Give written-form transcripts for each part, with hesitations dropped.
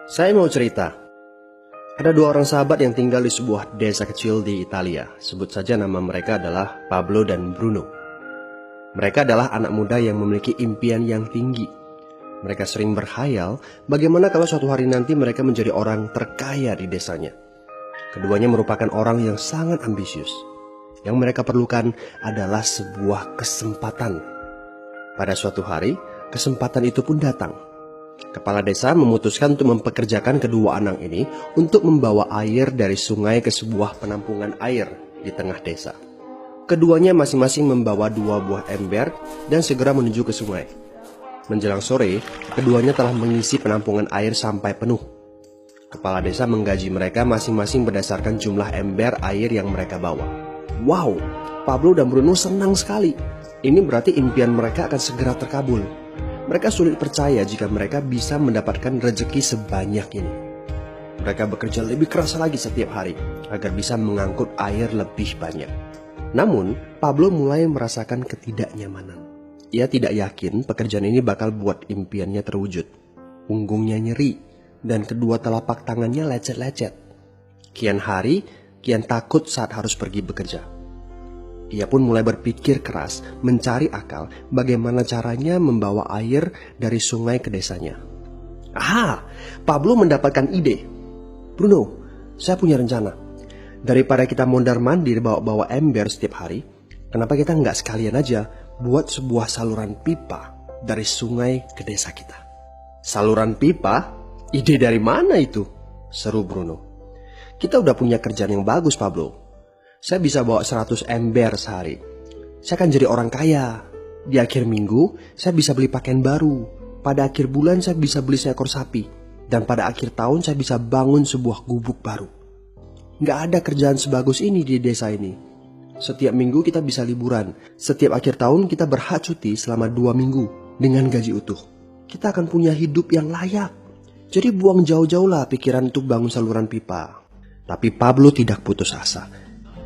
Saya mau cerita. Ada dua orang sahabat yang tinggal di sebuah desa kecil di Italia. Sebut saja nama mereka adalah Pablo dan Bruno. Mereka adalah anak muda yang memiliki impian yang tinggi. Mereka sering berkhayal bagaimana kalau suatu hari nanti mereka menjadi orang terkaya di desanya. Keduanya merupakan orang yang sangat ambisius. Yang mereka perlukan adalah sebuah kesempatan. Pada suatu hari, kesempatan itu pun datang. Kepala desa memutuskan untuk mempekerjakan kedua anak ini untuk membawa air dari sungai ke sebuah penampungan air di tengah desa. Keduanya masing-masing membawa 2 buah ember dan segera menuju ke sungai. Menjelang sore, keduanya telah mengisi penampungan air sampai penuh. Kepala desa menggaji mereka masing-masing berdasarkan jumlah ember air yang mereka bawa. Wow, Pablo dan Bruno senang sekali. Ini berarti impian mereka akan segera terkabul. Mereka sulit percaya jika mereka bisa mendapatkan rezeki sebanyak ini. Mereka bekerja lebih keras lagi setiap hari agar bisa mengangkut air lebih banyak. Namun, Pablo mulai merasakan ketidaknyamanan. Ia tidak yakin pekerjaan ini bakal buat impiannya terwujud. Punggungnya nyeri dan kedua telapak tangannya lecet-lecet. Kian hari, kian takut saat harus pergi bekerja. Ia pun mulai berpikir keras, mencari akal bagaimana caranya membawa air dari sungai ke desanya. Aha, Pablo mendapatkan ide. Bruno, saya punya rencana. Daripada kita mondar-mandir bawa-bawa ember setiap hari, kenapa kita nggak sekalian aja buat sebuah saluran pipa dari sungai ke desa kita? Saluran pipa? Ide dari mana itu? Seru Bruno. Kita udah punya kerjaan yang bagus, Pablo. Saya bisa bawa 100 ember sehari. Saya akan jadi orang kaya. Di akhir minggu, saya bisa beli pakaian baru. Pada akhir bulan, saya bisa beli seekor sapi. Dan pada akhir tahun, saya bisa bangun sebuah gubuk baru. Nggak ada kerjaan sebagus ini di desa ini. Setiap minggu kita bisa liburan. Setiap akhir tahun, kita berhak cuti selama 2 minggu dengan gaji utuh. Kita akan punya hidup yang layak. Jadi buang jauh-jauh lah pikiran untuk bangun saluran pipa. Tapi Pablo tidak putus asa.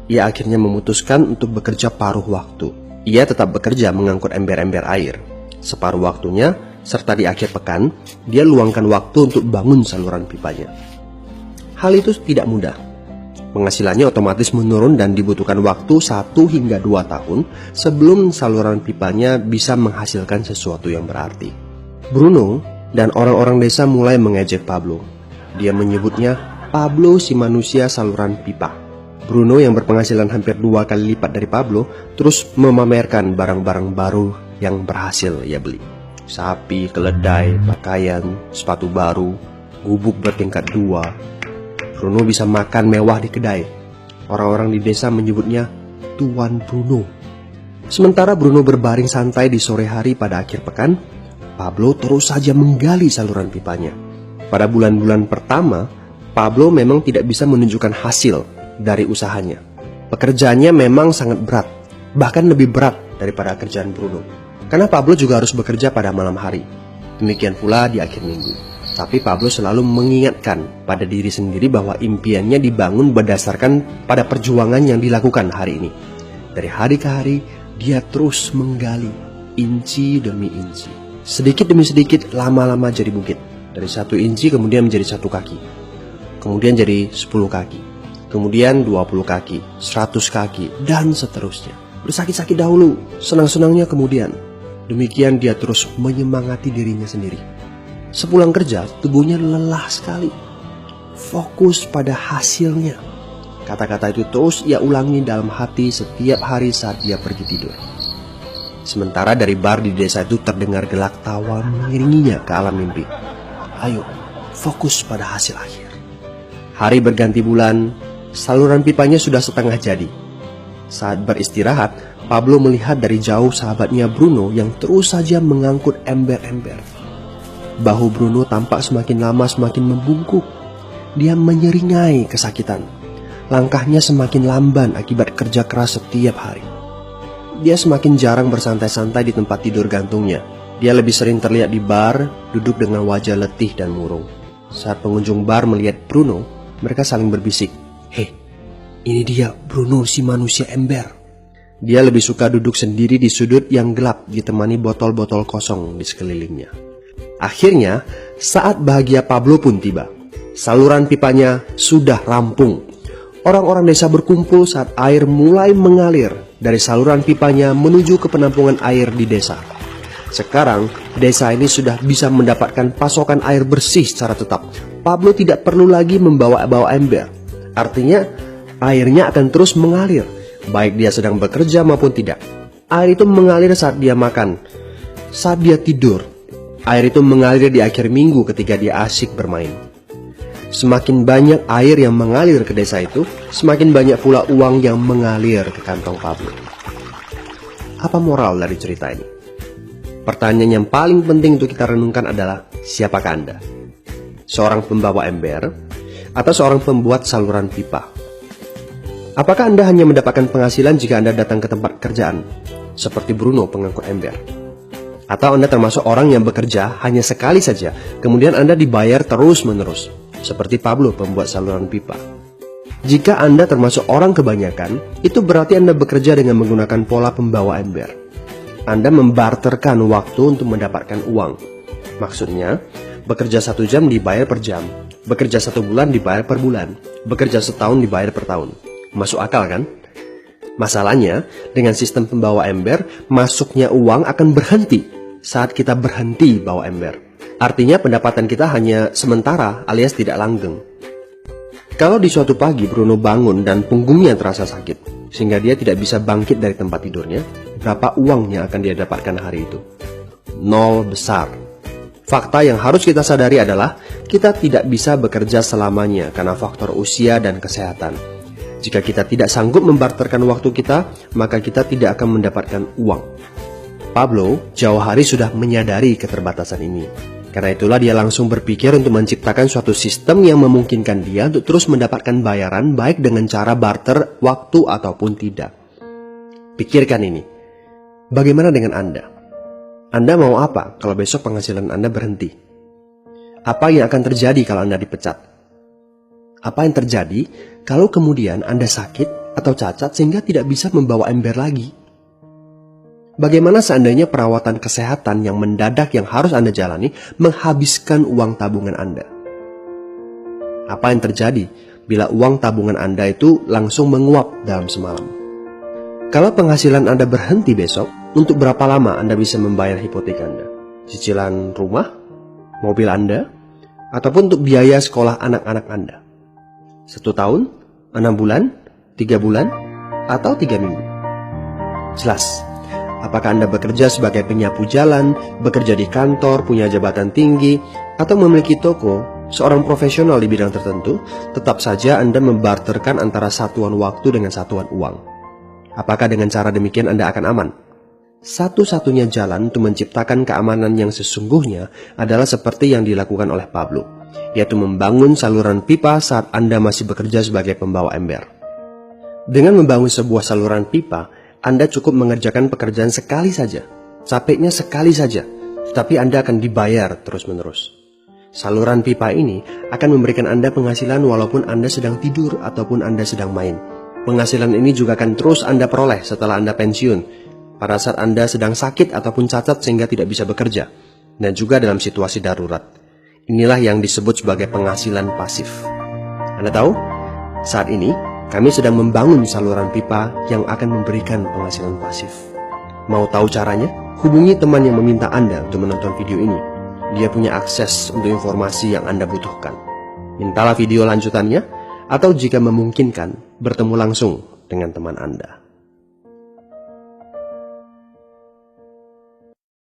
Ia akhirnya memutuskan untuk bekerja paruh waktu. Ia tetap bekerja mengangkut ember-ember air. Separuh waktunya, serta di akhir pekan, dia luangkan waktu untuk bangun saluran pipanya. Hal itu tidak mudah. Penghasilannya otomatis menurun dan dibutuhkan waktu 1 hingga 2 tahun sebelum saluran pipanya bisa menghasilkan sesuatu yang berarti. Bruno dan orang-orang desa mulai mengejek Pablo. Dia menyebutnya Pablo si manusia saluran pipa. Bruno yang berpenghasilan hampir 2 kali lipat dari Pablo terus memamerkan barang-barang baru yang berhasil ia beli. Sapi, keledai, pakaian, sepatu baru, gubuk bertingkat 2. Bruno bisa makan mewah di kedai. Orang-orang di desa menyebutnya Tuan Bruno. Sementara Bruno berbaring santai di sore hari pada akhir pekan, Pablo terus saja menggali saluran pipanya. Pada bulan-bulan pertama, Pablo memang tidak bisa menunjukkan hasil dari usahanya. Pekerjaannya memang sangat berat, bahkan lebih berat daripada kerjaan Bruno. Karena Pablo juga harus bekerja pada malam hari. Demikian pula di akhir minggu. Tapi Pablo selalu mengingatkan pada diri sendiri bahwa impiannya dibangun berdasarkan pada perjuangan yang dilakukan hari ini. Dari hari ke hari, dia terus menggali, inci demi inci. Sedikit demi sedikit, lama-lama jadi bukit. Dari 1 inci kemudian menjadi 1 kaki. Kemudian jadi 10 kaki. Kemudian 20 kaki, 100 kaki, dan seterusnya. Bersakit-sakit dahulu, senang-senangnya kemudian. Demikian dia terus menyemangati dirinya sendiri. Sepulang kerja, tubuhnya lelah sekali. Fokus pada hasilnya. Kata-kata itu terus ia ulangi dalam hati setiap hari saat dia pergi tidur. Sementara dari bar di desa itu terdengar gelak tawa mengiringinya ke alam mimpi. Ayo, fokus pada hasil akhir. Hari berganti bulan. Saluran pipanya sudah setengah jadi. Saat beristirahat, Pablo melihat dari jauh sahabatnya Bruno yang terus saja mengangkut ember-ember. Bahu Bruno tampak semakin lama semakin membungkuk. Dia menyeringai kesakitan. Langkahnya semakin lamban akibat kerja keras setiap hari. Dia semakin jarang bersantai-santai di tempat tidur gantungnya. Dia lebih sering terlihat di bar, duduk dengan wajah letih dan murung. Saat pengunjung bar melihat Bruno, mereka saling berbisik. Hei, ini dia Bruno si manusia ember. Dia lebih suka duduk sendiri di sudut yang gelap ditemani botol-botol kosong di sekelilingnya. Akhirnya, Saat bahagia Pablo pun tiba. Saluran pipanya sudah rampung. Orang-orang desa berkumpul saat air mulai mengalir dari saluran pipanya menuju ke penampungan air di desa. Sekarang, desa ini sudah bisa mendapatkan pasokan air bersih secara tetap. Pablo tidak perlu lagi membawa ember. Artinya, airnya akan terus mengalir, baik dia sedang bekerja maupun tidak. Air itu mengalir saat dia makan, saat dia tidur. Air itu mengalir di akhir minggu ketika dia asyik bermain. Semakin banyak air yang mengalir ke desa itu, semakin banyak pula uang yang mengalir ke kantong Pablo. Apa moral dari cerita ini? Pertanyaan yang paling penting untuk kita renungkan adalah, siapakah Anda? Seorang pembawa ember atau seorang pembuat saluran pipa? Apakah Anda hanya mendapatkan penghasilan jika Anda datang ke tempat kerjaan, seperti Bruno pengangkut ember? Atau Anda termasuk orang yang bekerja hanya sekali saja, kemudian Anda dibayar terus-menerus, seperti Pablo pembuat saluran pipa? Jika Anda termasuk orang kebanyakan, itu berarti Anda bekerja dengan menggunakan pola pembawa ember. Anda membarterkan waktu untuk mendapatkan uang. Maksudnya, bekerja 1 jam dibayar per jam, bekerja 1 bulan dibayar per bulan, bekerja setahun dibayar per tahun. Masuk akal kan? Masalahnya, dengan sistem pembawa ember, masuknya uang akan berhenti saat kita berhenti bawa ember. Artinya pendapatan kita hanya sementara alias tidak langgeng. Kalau di suatu pagi Bruno bangun dan punggungnya terasa sakit, sehingga dia tidak bisa bangkit dari tempat tidurnya, berapa uang yang akan dia dapatkan hari itu? 0 besar. Fakta yang harus kita sadari adalah kita tidak bisa bekerja selamanya karena faktor usia dan kesehatan. Jika kita tidak sanggup membarterkan waktu kita, maka kita tidak akan mendapatkan uang. Pablo jauh hari sudah menyadari keterbatasan ini. Karena itulah dia langsung berpikir untuk menciptakan suatu sistem yang memungkinkan dia untuk terus mendapatkan bayaran baik dengan cara barter waktu ataupun tidak. Pikirkan ini. Bagaimana dengan Anda? Anda mau apa kalau besok penghasilan Anda berhenti? Apa yang akan terjadi kalau Anda dipecat? Apa yang terjadi kalau kemudian Anda sakit atau cacat sehingga tidak bisa membawa ember lagi? Bagaimana seandainya perawatan kesehatan yang mendadak yang harus Anda jalani menghabiskan uang tabungan Anda? Apa yang terjadi bila uang tabungan Anda itu langsung menguap dalam semalam? Kalau penghasilan Anda berhenti besok, untuk berapa lama Anda bisa membayar hipotek Anda? Cicilan rumah, mobil Anda, ataupun untuk biaya sekolah anak-anak Anda? 1 tahun, 6 bulan, 3 bulan, atau 3 minggu? Jelas. Apakah Anda bekerja sebagai penyapu jalan, bekerja di kantor, punya jabatan tinggi, atau memiliki toko, seorang profesional di bidang tertentu, tetap saja Anda membarterkan antara satuan waktu dengan satuan uang. Apakah dengan cara demikian Anda akan aman? Satu-satunya jalan untuk menciptakan keamanan yang sesungguhnya adalah seperti yang dilakukan oleh Pablo, yaitu membangun saluran pipa saat Anda masih bekerja sebagai pembawa ember. Dengan membangun sebuah saluran pipa, Anda cukup mengerjakan pekerjaan sekali saja, capeknya sekali saja, tetapi Anda akan dibayar terus-menerus. Saluran pipa ini akan memberikan Anda penghasilan walaupun Anda sedang tidur ataupun Anda sedang main. Penghasilan ini juga akan terus Anda peroleh setelah Anda pensiun, pada saat Anda sedang sakit ataupun cacat sehingga tidak bisa bekerja, dan juga dalam situasi darurat. Inilah yang disebut sebagai penghasilan pasif. Anda tahu, saat ini kami sedang membangun saluran pipa yang akan memberikan penghasilan pasif. Mau tahu caranya? Hubungi teman yang meminta Anda untuk menonton video ini. Dia punya akses untuk informasi yang Anda butuhkan. Mintalah video lanjutannya, atau jika memungkinkan, bertemu langsung dengan teman Anda.